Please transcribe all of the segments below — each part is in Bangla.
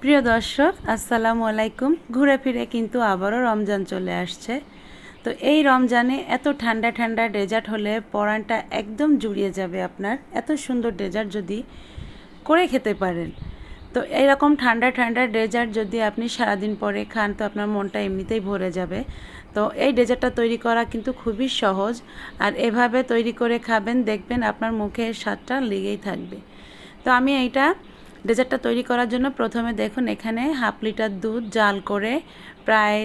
প্রিয় দর্শক আসসালামু আলাইকুম। ঘুরে ফিরে কিন্তু আবারও রমজান চলে আসছে। তো এই রমজানে এত ঠান্ডা ঠান্ডা ডেজার্ট হলে পরানটা একদম জুড়িয়ে যাবে আপনার। এত সুন্দর ডেজার্ট যদি করে খেতে পারেন, তো এইরকম ঠান্ডা ঠান্ডা ডেজার্ট যদি আপনি সারাদিন পরে খান তো আপনার মনটা এমনিতেই ভরে যাবে। তো এই ডেজার্টটা তৈরি করা কিন্তু খুবই সহজ, আর এভাবে তৈরি করে খাবেন, দেখবেন আপনার মুখে স্বাদটা লেগেই থাকবে। তো আমি এইটা ডেজার্টটা তৈরি করার জন্য প্রথমে দেখুন এখানে হাফ লিটার দুধ জাল করে প্রায়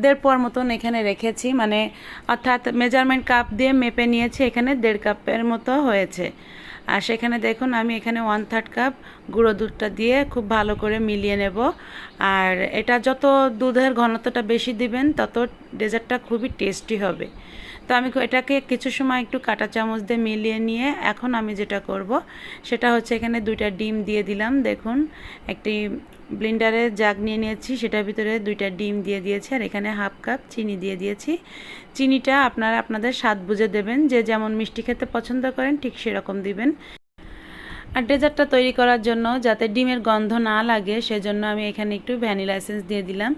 দেড় পোয়ার মতন এখানে রেখেছি, মানে অর্থাৎ মেজারমেন্ট কাপ দিয়ে মেপে নিয়েছি, এখানে 1.5 কাপের মতো হয়েছে। আর সেখানে দেখুন আমি এখানে 1/3 কাপ গুঁড়ো দুধটা দিয়ে খুব ভালো করে মিলিয়ে নেব। আর এটা যত দুধের ঘনত্বটা বেশি দিবেন তত ডেজার্টটা খুবই টেস্টি হবে। তো আমি এটাকে কিছু সময় একটু কাঁটা চামচ দিয়ে মিলিয়ে নিয়ে এখন আমি যেটা করব সেটা হচ্ছে এখানে 2টা ডিম দিয়ে দিলাম। দেখুন একটি ব্লেন্ডারে জাগ নিয়ে নিয়েছি, সেটার ভিতরে 2টা ডিম দিয়ে দিয়েছি, আর এখানে হাফ কাপ চিনি দিয়ে দিয়েছি। চিনিটা আপনারা আপনাদের স্বাদ বুঝে দেবেন, যে যেমন মিষ্টি খেতে পছন্দ করেন ঠিক সেরকম দিবেন। আর ডেজার্টটা তৈরি করার জন্য যাতে ডিমের গন্ধ না লাগে সেজন্য আমি এখানে একটু ভ্যানিলা এসেন্স দিয়ে দিলাম।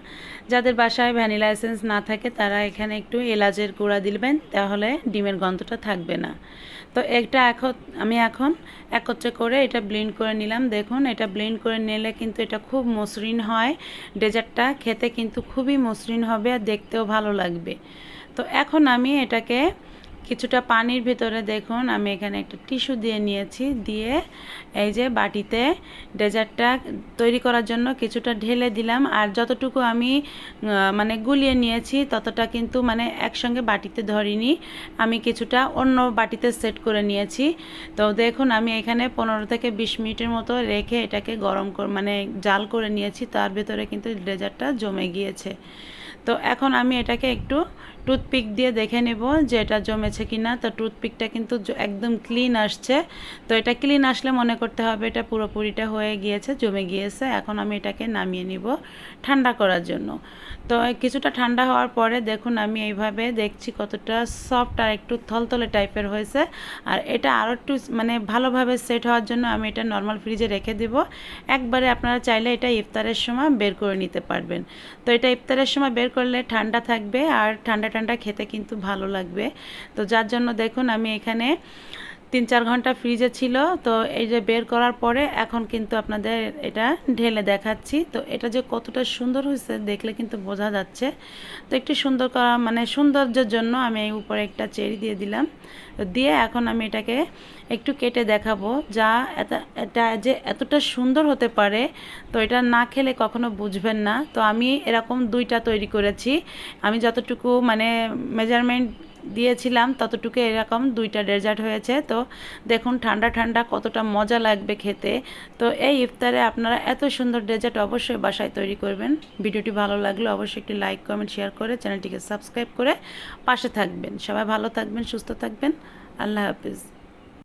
যাদের বাসায় ভ্যানিলা এসেন্স না থাকে তারা এখানে একটু এলাচের গুঁড়া দিবেন, তাহলে ডিমের গন্ধটা থাকবে না। তো এটা আমি এখন একত্রে করে এটা ব্লেন্ড করে নিলাম। দেখুন এটা ব্লেন্ড করে নিলে কিন্তু এটা খুব মসৃণ হয়, ডেজার্টটা খেতে কিন্তু খুবই মসৃণ হবে আর দেখতেও ভালো লাগবে। তো এখন আমি এটাকে কিছুটা পানির ভিতরে দেখুন আমি এখানে একটা টিস্যু দিয়ে নিয়েছি, দিয়ে এই যে বাটিতে ডেজার্টটা তৈরি করার জন্য কিছুটা ঢেলে দিলাম। আর যতটুকু আমি মানে গুলিয়ে নিয়েছি ততটা কিন্তু মানে একসঙ্গে বাটিতে ধরিনি, আমি কিছুটা অন্য বাটিতে সেট করে নিয়েছি। তো দেখুন আমি এখানে 15 থেকে 20 মিনিটের মতো রেখে এটাকে গরম মানে জাল করে নিয়েছি, তার ভিতরে কিন্তু ডেজার্টটা জমে গিয়েছে। তো এখন আমি এটাকে একটু টুথপিক দিয়ে দেখে নেব যে এটা জমেছে কিনা। তো টুথপিকটা কিন্তু একদম ক্লিন আসছে। তো এটা ক্লিন আসলে মনে করতে হবে এটা পুরোপুরিটা হয়ে গিয়েছে, জমে গিয়েছে। এখন আমি এটাকে নামিয়ে নিব ঠান্ডা করার জন্য। তো কিছুটা ঠান্ডা হওয়ার পরে দেখুন আমি এইভাবে দেখছি কতটা সফট আর একটু থলথলে টাইপের হয়েছে। আর এটা আরও একটু মানে ভালোভাবে সেট হওয়ার জন্য আমি এটা নর্মাল ফ্রিজে রেখে দেব। একবারে আপনারা চাইলে এটা ইফতারের সময় বের করে নিতে পারবেন। তো এটা ইফতারের সময় বের করলে ঠান্ডা থাকবে আর ঠান্ডা ঠান্ডা খেতে কিন্তু ভালো লাগবে। তো যার জন্য দেখুন আমি এখানে 3-4 ঘন্টা ফ্রিজে ছিল। তো এই যে বের করার পরে এখন কিন্তু আপনাদের এটা ঢেলে দেখাচ্ছি। তো এটা যে কতটা সুন্দর হয়েছে দেখলে কিন্তু বোঝা যাচ্ছে। তো একটু সুন্দর করা মানে সৌন্দর্যের জন্য আমি এই উপরে একটা চেরি দিয়ে দিলাম। দিয়ে এখন আমি এটাকে একটু কেটে দেখাবো, যা এটা যে এতটা সুন্দর হতে পারে তো এটা না খেলে কখনো বুঝবেন না। তো আমি এরকম 2টা তৈরি করেছি, আমি যতটুকু মানে মেজারমেন্ট দিয়েছিলাম ততটুকু এরকম 2টা ডেজার্ট হয়েছে। তো দেখুন ঠান্ডা ঠান্ডা কতটা মজা লাগবে খেতে। তো এই ইফতারে আপনারা এত সুন্দর ডেজার্ট অবশ্যই বাসায় তৈরি করবেন। ভিডিওটি ভালো লাগলে অবশ্যই একটি লাইক কমেন্ট শেয়ার করে চ্যানেলটিকে সাবস্ক্রাইব করে পাশে থাকবেন। সবাই ভালো থাকবেন, সুস্থ থাকবেন। আল্লাহ হাফিজ।